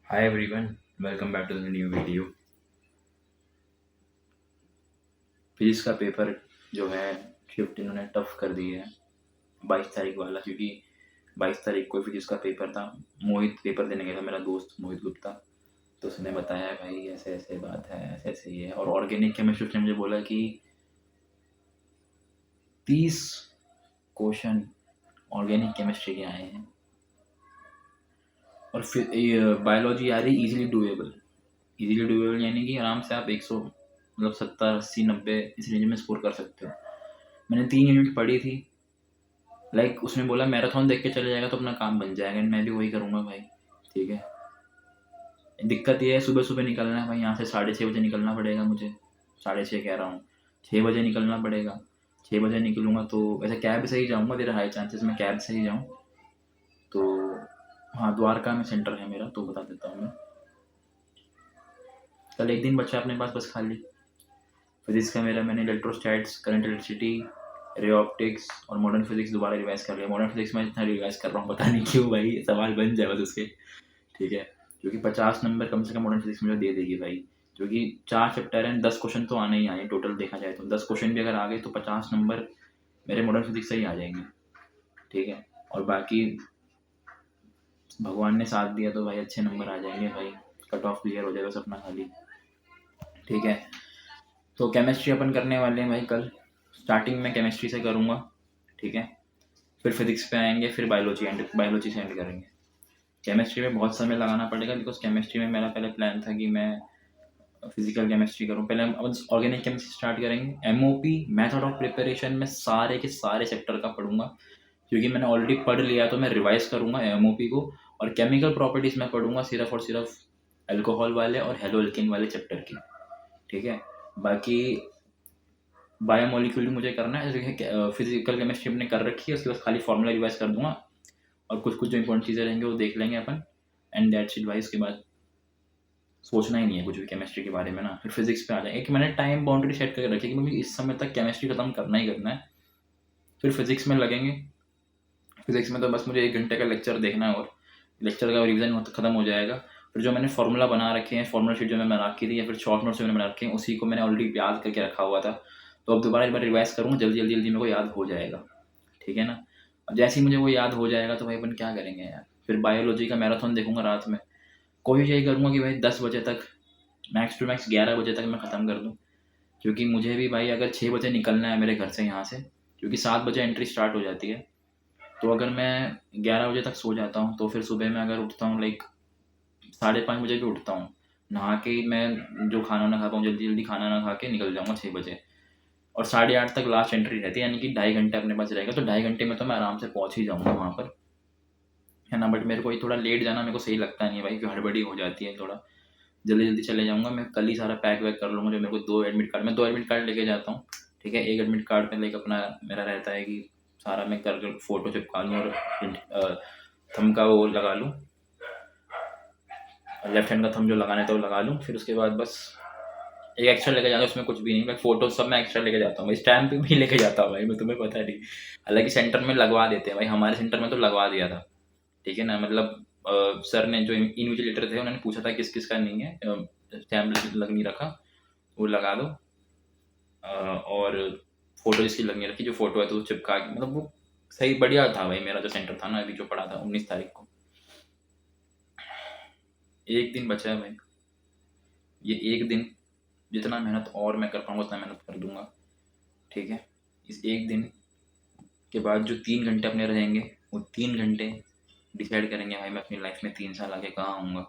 Hi everyone, welcome back to the new video। Physics का paper जो है shift इन्होंने टफ कर दिया है 22 तारीख वाला, क्योंकि 22 तारीख को फिजिक्स का पेपर था। मोहित पेपर देने गया था, मेरा दोस्त मोहित गुप्ता। तो उसने बताया भाई ऐसे ऐसे बात है, ऐसे ऐसे ये है। और ऑर्गेनिक केमिस्ट्री ने मुझे बोला कि 30 क्वेश्चन ऑर्गेनिक केमिस्ट्री के आए हैं और फिर बायोलॉजी आ रही इजीली डूएबल यानी कि आराम से आप 100 मतलब 70 80 90 इस रेंज में स्कोर कर सकते हो। मैंने 3 यूनिट पढ़ी थी। उसने बोला मैराथन देख के चले जाएगा तो अपना काम बन जाएगा, मैं भी वही करूँगा भाई। ठीक है, दिक्कत ये है सुबह सुबह निकलना है भाई, यहाँ से 6:30 बजे निकलना पड़ेगा मुझे। 6:30 कह रहा हूँ, 6 बजे निकलना पड़ेगा। 6 बजे निकलूँगा तो वैसे कैब से ही जाऊँगा, तेरा हाई चांसेस मैं कैब से ही जाऊँ। तो हाँ, द्वारका में सेंटर है मेरा, तो बता देता हूँ मैं। कल एक दिन बचा अपने पास बस खाली। फिजिक्स का मेरा मैंने इलेक्ट्रोस्टैट्स, करंट इलेक्ट्रिसिटी, रे ऑप्टिक्स और मॉडर्न फिजिक्स दोबारा रिवाइज कर लिया। मॉडर्न फिजिक्स में इतना रिवाइज कर रहा हूँ पता नहीं क्यों भाई, सवाल बन जाए बस उसके। ठीक है, क्योंकि 50 नंबर कम से कम मॉडर्न फिजिक्स मुझे दे देगी भाई। क्योंकि 4 चैप्टर हैं, 10 क्वेश्चन तो आने ही आए टोटल देखा जाए तो। 10 क्वेश्चन भी अगर आ गए तो 50 नंबर मेरे मॉडर्न फिजिक्स से ही आ जाएंगे। ठीक है, और बाकी भगवान ने साथ दिया तो भाई अच्छे नंबर आ जाएंगे भाई। कट ऑफ क्लियर हो जाएगा सपना खाली। ठीक है, तो केमिस्ट्री अपन करने वाले हैं भाई कल। स्टार्टिंग में केमिस्ट्री से करूँगा। ठीक है, फिर फिजिक्स पे आएंगे, फिर बायोलॉजी से एंड करेंगे। केमिस्ट्री में बहुत समय लगाना पड़ेगा, बिकॉज केमिस्ट्री में मेरा पहले प्लान था कि मैं फिजिकल केमिस्ट्री करूँ। पहले हम ऑर्गेनिक केमिस्ट्री स्टार्ट करेंगे। एमओपी मेथड ऑफ प्रिपरेशन में सारे के सारे चैप्टर का पढ़ूंगा, क्योंकि मैंने ऑलरेडी पढ़ लिया, तो मैं रिवाइज करूंगा एमओपी को। और केमिकल प्रॉपर्टीज में पढ़ूंगा सिर्फ और सिर्फ अल्कोहल वाले और हेलो एल्किन वाले चैप्टर की। ठीक है, बाकी बायोमोलिक्यूल मुझे करना है। फिजिकल केमिस्ट्री हमने कर रखी है, उसके बाद खाली फॉर्मूला रिवाइज कर दूंगा और कुछ कुछ जो इंपॉर्टेंट चीज़ें रहेंगे वो देख लेंगे अपन। एंड दैट्स इट भाई। उसके बाद सोचना ही नहीं है कुछ भी केमिस्ट्री के बारे में ना, फिर फिजिक्स पे आ जाए। एक मैंने टाइम बाउंड्री सेट करके रखी है कि मुझे इस समय तक केमिस्ट्री खत्म करना ही करना है, फिर फिजिक्स में लगेंगे। फिजिक्स में तो बस मुझे 1 घंटे का लेक्चर देखना है और लेक्चर का रिविजन खत्म हो जाएगा। फिर जो मैंने फार्मूला बना रखे हैं, फार्मूला शीट जो मैं बना रखी थी या फिर शॉर्ट नोट्स जो मैंने बना रखे हैं, उसी को मैंने ऑलरेडी याद करके रखा हुआ था। तो अब दोबारा एक बार रिवाइज करूँगा, जल्दी जल्दी जल्दी मेरे को याद हो जाएगा। ठीक है ना। अब जैसे ही मुझे वो याद हो जाएगा तो भाई अपन क्या करेंगे यार, फिर बायोलॉजी का मैराथन देखूंगा रात में। कोशिश यही करूँगा कि भाई 10 बजे तक, मैक्स टू मैक्स 11 बजे तक मैं ख़त्म कर दूँ। क्योंकि मुझे भी भाई अगर 6 बजे निकलना है मेरे घर से यहाँ से, क्योंकि 7 बजे एंट्री स्टार्ट हो जाती है। तो अगर मैं 11 बजे तक सो जाता हूँ तो फिर सुबह में अगर उठता हूँ 5:30 बजे भी उठता हूँ, नहा के ही मैं जो खाना ना खा पाऊँ, जल्दी जल्दी खाना ना खा के निकल जाऊँगा 6 बजे। और 8:30 तक लास्ट एंट्री रहती है, यानी कि 2.5 घंटे अपने पास रहेगा। तो 2.5 घंटे में तो मैं आराम से पहुँच ही जाऊँगा वहाँ पर, है ना। बट मेरे को ये थोड़ा लेट जाना मेरे को सही लगता नहीं है भाई, क्योंकि हड़बड़ी हो जाती है थोड़ा। जल्दी जल्दी चले जाऊँगा मैं, कल ही सारा पैक वैक कर लूँगा। जो मेरे को 2 एडमिट कार्ड लेके जाता हूँ। ठीक है, एक एडमिट कार्ड में अपना मेरा रहता है कि सारा मैं कर फोटो चिपका लूँ और थंब का वो लगा लूँ, लेफ्ट हैंड का थंब जो लगाना है तो वो लगा लूँ। फिर उसके बाद बस एक एक्स्ट्रा लेके जाता हूँ, उसमें कुछ भी नहीं, मैं फोटो सब मैं एक्स्ट्रा लेके जाता हूँ भाई। स्टैम्प भी लेके जाता हूँ भाई मैं, तुम्हें पता नहीं। हालांकि सेंटर में लगवा देते हैं भाई, हमारे सेंटर में तो लगवा दिया था। ठीक है ना, मतलब सर ने जो इन्विजिलेटर थे उन्होंने पूछा था किस किस का नहीं है, स्टैम्प लग नहीं रखा, वो लगा दो। और फोटो इसकी लग नहीं रखी, जो फोटो है तो चिपका के, मतलब वो सही बढ़िया था भाई। मेरा जो सेंटर था ना अभी जो पड़ा था 19 तारीख को, एक दिन बचा है भाई। ये एक दिन जितना मेहनत और मैं कर पाऊंगा उतना मेहनत कर दूंगा। ठीक है, इस एक दिन के बाद जो 3 घंटे अपने रहेंगे, वो 3 घंटे डिसाइड करेंगे भाई मैं अपनी लाइफ में 3 साल आगे कहाँ आऊँगा।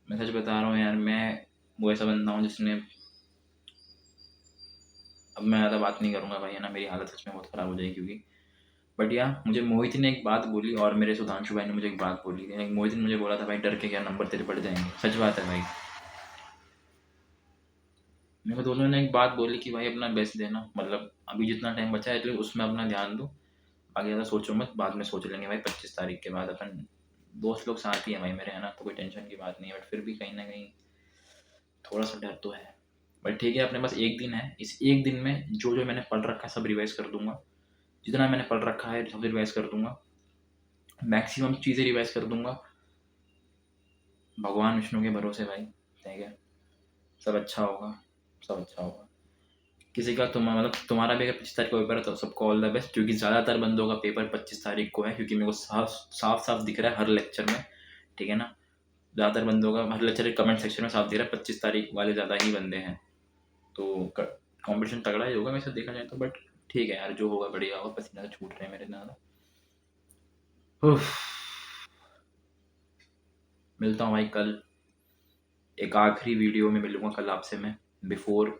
मैं सच बता रहा हूँ यार, मैं वो ऐसा बंदा हूँ जिसने, अब मैं ज़्यादा बात नहीं करूँगा भाई, है ना। मेरी हालत सच में बहुत ख़राब हो जाएगी क्योंकि, बट यार मुझे मोहित ने एक बात बोली और मेरे सुधांशु भाई ने मुझे एक बात बोली थी। मोहित ने मुझे बोला था भाई डर के क्या, नंबर तेरे बढ़ जाएंगे। सच बात है भाई। मेरे को दोनों ने एक बात बोली कि भाई अपना बेस्ट देना, मतलब अभी जितना टाइम बचा है तो उसमें अपना ध्यान दो। आगे ज़्यादा सोचो मत, बाद में सोच लेंगे भाई। 25 तारीख के बाद अपन दोस्त लोग साथ ही हैं भाई मेरे, है ना। तो कोई टेंशन की बात नहीं है, बट फिर भी कहीं ना कहीं थोड़ा सा डर तो है। बट ठीक है, अपने पास एक दिन है। इस एक दिन में जो जो मैंने पढ़ रखा है सब रिवाइज कर दूंगा। जितना मैंने पढ़ रखा है सब रिवाइज कर दूंगा, मैक्सिमम चीज़ें रिवाइज कर दूंगा। भगवान विष्णु के भरोसे भाई, ठीक है, सब अच्छा होगा, सब अच्छा होगा। किसी का मतलब तुम्हारा भी अगर 25 तारीख को पेपर है तो सबको ऑल द बेस्ट, क्योंकि ज़्यादातर बंदों का पेपर 25 तारीख को है, क्योंकि मेरे को साफ साफ साफ दिख रहा है हर लेक्चर में, ठीक है ना। ज़्यादातर बंदों का हर लेक्चर के कमेंट सेक्शन में साफ दिख रहा है 25 तारीख वाले ज़्यादा ही बंदे हैं, तो कंपटीशन तगड़ा ही होगा वैसे देखा जाए तो। बट ठीक है यार, जो होगा बढ़िया होगा, पसीना तो छूट रहे हैं मेरे ज़्यादा। मिलता हूँ भाई कल, एक आखिरी वीडियो में मिलूंगा कल आपसे मैं, बिफोर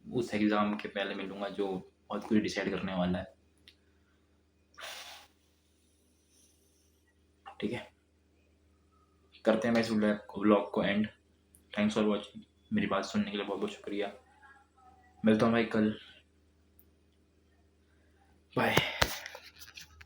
उस एग्ज़ाम के पहले मिलूंगा जो बहुत कुछ डिसाइड करने वाला है, ठीक है। करते हैं भाई इस व्लॉग को एंड। थैंक्स फॉर वॉचिंग, मेरी बात सुनने के लिए बहुत बहुत शुक्रिया। मिलता हूँ भाई कल, बाय।